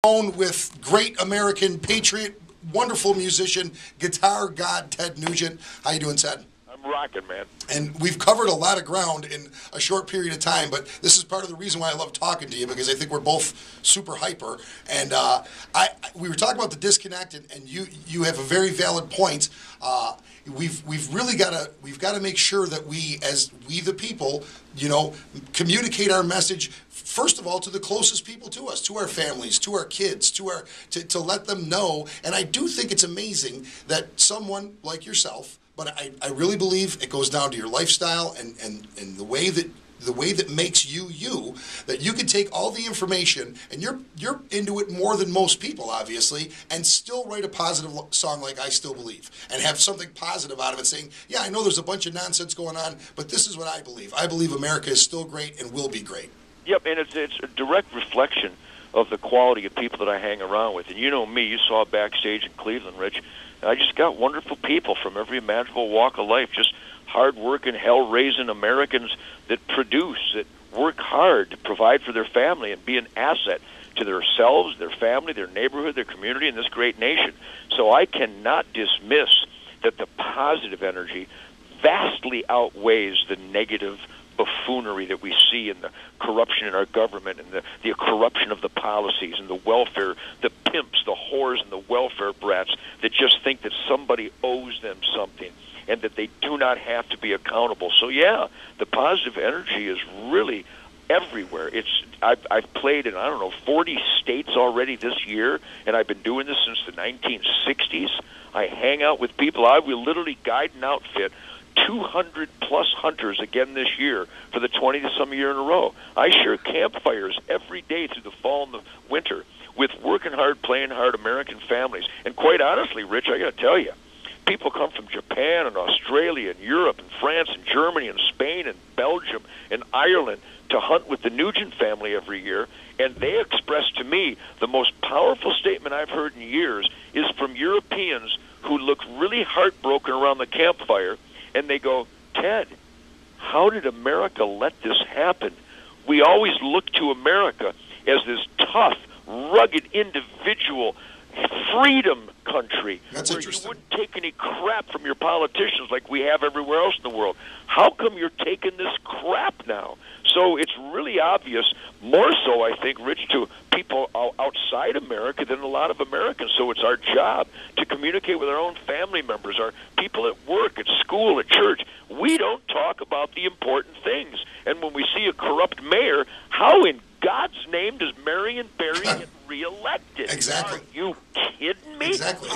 On with great American patriot, wonderful musician, guitar god Ted Nugent. How you doing, Ted? I'm rocking, man. And we've covered a lot of ground in a short period of time, but this is part of the reason why I love talking to you, because I think we're both super hyper. And we were talking about the disconnect, and you have a very valid point. We've really got to make sure that we the people, communicate our message first of all to the closest people to us, to our families, to our kids, to let them know. And I do think it's amazing that someone like yourself, but I really believe it goes down to your lifestyle and the way that makes you, that you can take all the information, and you're into it more than most people, obviously, and still write a positive song like I Still Believe, and have something positive out of it, saying, yeah, I know there's a bunch of nonsense going on, but this is what I believe. I believe America is still great and will be great. Yep, and it's a direct reflection of the quality of people that I hang around with. And you know me, you saw backstage in Cleveland, Rich. I just got wonderful people from every imaginable walk of life, just hard-working, hell-raising Americans that produce, that work hard to provide for their family and be an asset to themselves, their family, their neighborhood, their community, and this great nation. So I cannot dismiss that the positive energy vastly outweighs the negative buffoonery that we see in the corruption in our government and the corruption of the policies and the welfare, the pimps, the whores, and the welfare brats that just think that somebody owes them something and that they do not have to be accountable. So, yeah, the positive energy is really everywhere. I've played in, 40 states already this year, and I've been doing this since the 1960s. I hang out with people. I will literally guide an outfit 200-plus hunters again this year for the 20th-some year in a row. I share campfires every day through the fall and the winter with working hard, playing hard American families. And quite honestly, Rich, I got to tell you, people come from Japan and Australia and Europe and France and Germany and Spain and Belgium and Ireland to hunt with the Nugent family every year, and they express to me the most powerful statement I've heard in years is from Europeans who look really heartbroken around the campfire, and they go, Ted, how did America let this happen? We always look to America as this tough, rugged, individual, freedom country where you wouldn't take any crap from your politicians like we have everywhere else in the world. How come you're taking this crap now? So it's really obvious, more so, I think, Rich, to people outside America than a lot of Americans. So it's our job to communicate with our own family members, our people at work, at school, at church. We don't talk about the important things. And when we see a corrupt mayor, how in God's name does Marion Barry get reelected? Exactly. Are you kidding me? Exactly.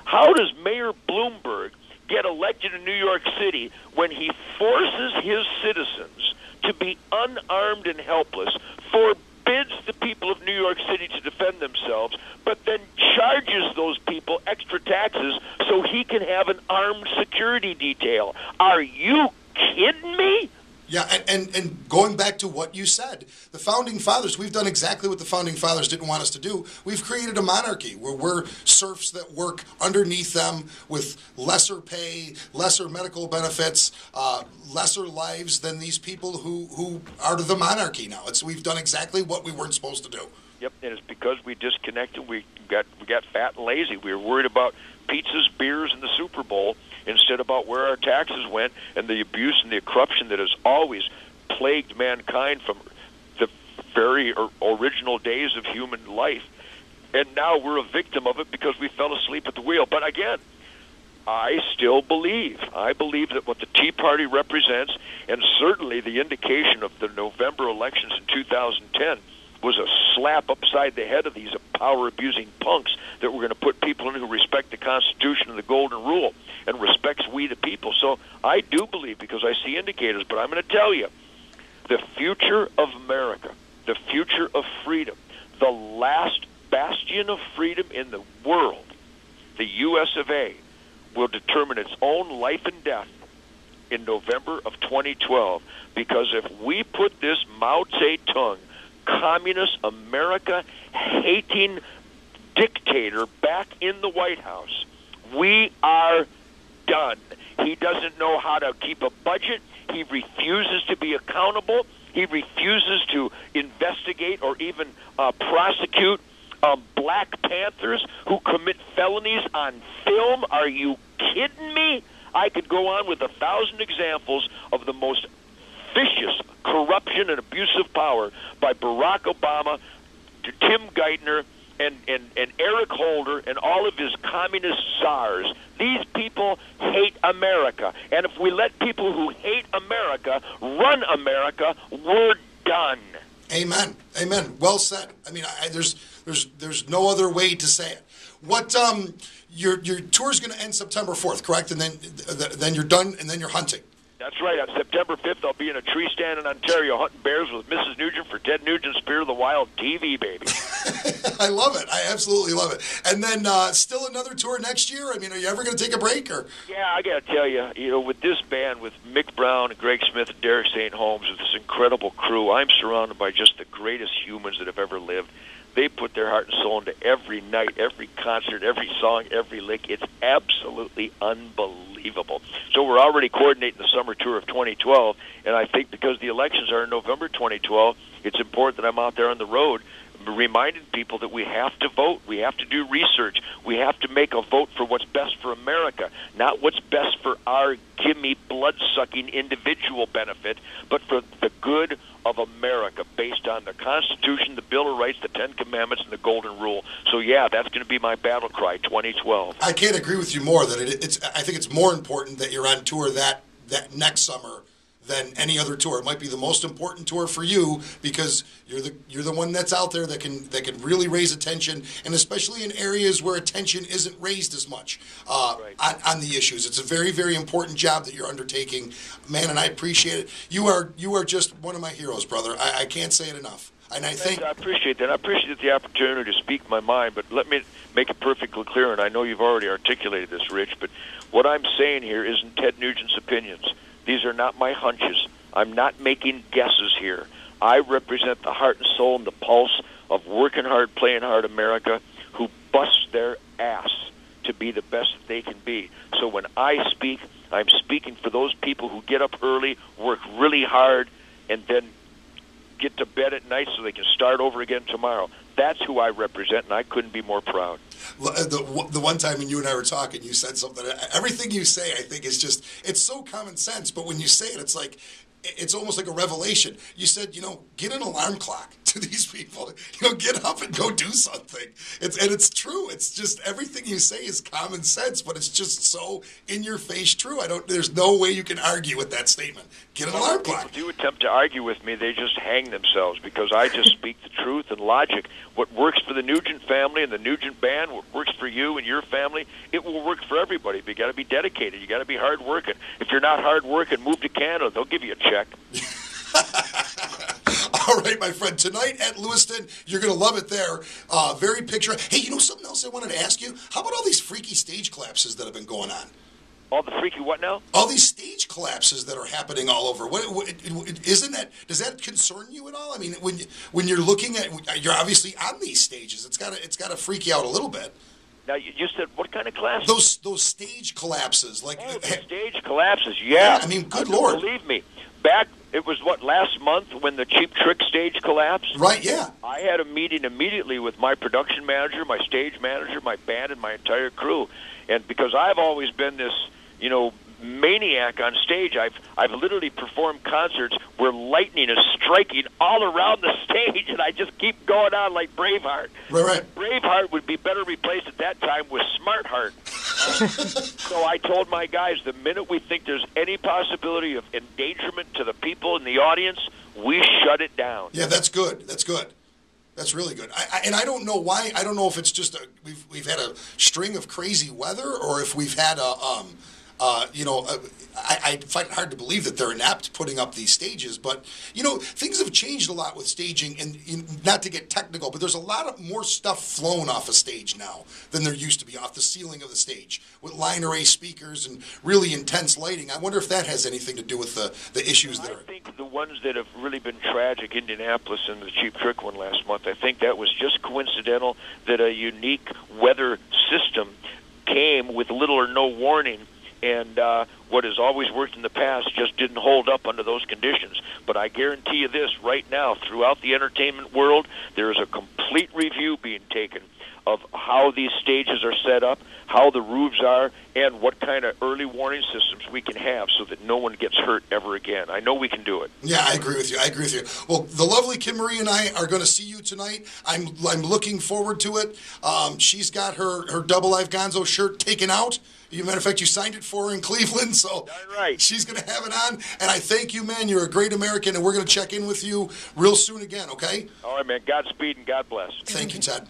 How does Mayor Bloomberg get elected in New York City when he forces his citizens to be unarmed and helpless, forbids the people of New York City to defend themselves, but then charges those people extra taxes so he can have an armed security detail? Are you kidding me? Yeah, and going back to what you said, the Founding Fathers, we've done exactly what the Founding Fathers didn't want us to do. We've created a monarchy where we're serfs that work underneath them with lesser pay, lesser medical benefits, lesser lives than these people who are the monarchy now. We've done exactly what we weren't supposed to do. Yep, and it's because we disconnected. We got fat and lazy. We were worried about pizzas, beers, and the Super Bowl instead about where our taxes went and the abuse and the corruption that has always plagued mankind from the very original days of human life. And now we're a victim of it because we fell asleep at the wheel. But again, I still believe. I believe that what the Tea Party represents, and certainly the indication of the November elections in 2010, was a slap upside the head of these power-abusing punks that were going to put people in who respect the Constitution and the Golden Rule and respects we the people. So I do believe, because I see indicators, but I'm going to tell you, the future of America, the future of freedom, the last bastion of freedom in the world, the U.S. of A., will determine its own life and death in November of 2012, because if we put this Mao Zedong communist America hating dictator back in the White House, we are done. He doesn't know how to keep a budget. He refuses to be accountable. He refuses to investigate or even prosecute Black Panthers who commit felonies on film. Are you kidding me? I could go on with 1,000 examples of the most vicious corruption and abuse of power by Barack Obama, to Tim Geithner, and Eric Holder and all of his communist czars. These people hate America. And if we let people who hate America run America, we're done. Amen. Amen. Well said. I mean, there's no other way to say it. What your tour is going to end September 4th, correct? And then you're done, and then you're hunting. That's right. On September 5th, I'll be in a tree stand in Ontario hunting bears with Mrs. Nugent for Ted Nugent's Spirit of the Wild TV, baby. I love it. I absolutely love it. And then still another tour next year? I mean, are you ever going to take a break? Or? Yeah, I got to tell you, with this band, with Mick Brown and Greg Smith and Derek St. Holmes, with this incredible crew, I'm surrounded by just the greatest humans that have ever lived. They put their heart and soul into every night, every concert, every song, every lick. It's absolutely unbelievable. So we're already coordinating the summer tour of 2012, and I think because the elections are in November 2012, it's important that I'm out there on the road reminding people that we have to vote, we have to do research, we have to make a vote for what's best for America, not what's best for our gimme blood-sucking individual benefit, but for the good of America based on the Constitution, the Bill of Rights, the Ten Commandments, and the Golden Rule. So, yeah, that's going to be my battle cry, 2012. I can't agree with you more. I think it's more important that you're on tour that next summer than any other tour. It might be the most important tour for you because you're the one that's out there that can really raise attention, and especially in areas where attention isn't raised as much on the issues. It's a very, very important job that you're undertaking, man, and I appreciate it. You are just one of my heroes, brother. I can't say it enough. And I appreciate that. I appreciate the opportunity to speak my mind, but let me make it perfectly clear, and I know you've already articulated this, Rich, but what I'm saying here isn't Ted Nugent's opinions. These are not my hunches. I'm not making guesses here. I represent the heart and soul and the pulse of working hard, playing hard America who busts their ass to be the best that they can be. So when I speak, I'm speaking for those people who get up early, work really hard, and then get to bed at night so they can start over again tomorrow. That's who I represent, and I couldn't be more proud. The one time when you and I were talking, you said something. Everything you say, I think, is just, it's so common sense, but when you say it, it's like, it's almost like a revelation. You said, get an alarm clock to these people. Get up and go do something. And it's true. It's just everything you say is common sense, but it's just so in your face true. There's no way you can argue with that statement. Get an alarm clock. If people do attempt to argue with me, they just hang themselves because I just speak the truth and logic. What works for the Nugent family and the Nugent band, what works for you and your family, it will work for everybody. But you got to be dedicated. You got to be hard working. If you're not hard working, move to Canada. They'll give you a check. All right, my friend. Tonight at Lewiston, you're going to love it there. Very picture. Hey, something else I wanted to ask you? How about all these freaky stage collapses that have been going on? All the freaky what now? All these stage collapses that are happening all over. Does that concern you at all? I mean, when you're looking at, you're obviously on these stages. It's got to freak you out a little bit. Now, you said what kind of collapse? Those stage collapses. The stage collapses, yeah. I mean, good Lord. Believe me. It was last month when the Cheap Trick stage collapsed? Right, yeah. I had a meeting immediately with my production manager, my stage manager, my band, and my entire crew. And because I've always been this, maniac on stage, I've literally performed concerts where lightning is striking all around the stage, and I just keep going on like Braveheart. Right. Braveheart would be better replaced at that time with Smart Heart. So I told my guys, the minute we think there's any possibility of endangerment to the people in the audience, we shut it down. Yeah, that's good. That's good. That's really good. I don't know why. I don't know if it's just we've had a string of crazy weather, or if we've had I find it hard to believe that they're inept putting up these stages, but things have changed a lot with staging, and not to get technical, but there's a lot of more stuff flown off a stage now than there used to be off the ceiling of the stage with line array speakers and really intense lighting. I wonder if that has anything to do with the issues there. I think the ones that have really been tragic, Indianapolis and the Cheap Trick one last month, I think that was just coincidental that a unique weather system came with little or no warning. And what has always worked in the past just didn't hold up under those conditions. But I guarantee you this, right now, throughout the entertainment world, there is a complete review being taken of how these stages are set up, how the roofs are, and what kind of early warning systems we can have so that no one gets hurt ever again. I know we can do it. Yeah, I agree with you. I agree with you. Well, the lovely Kim Marie and I are going to see you tonight. I'm looking forward to it. She's got her Double Live Gonzo shirt taken out. As a matter of fact, you signed it for her in Cleveland, so right. She's going to have it on. And I thank you, man. You're a great American, and we're going to check in with you real soon again, okay? All right, man. Godspeed and God bless. Thank you, Ted.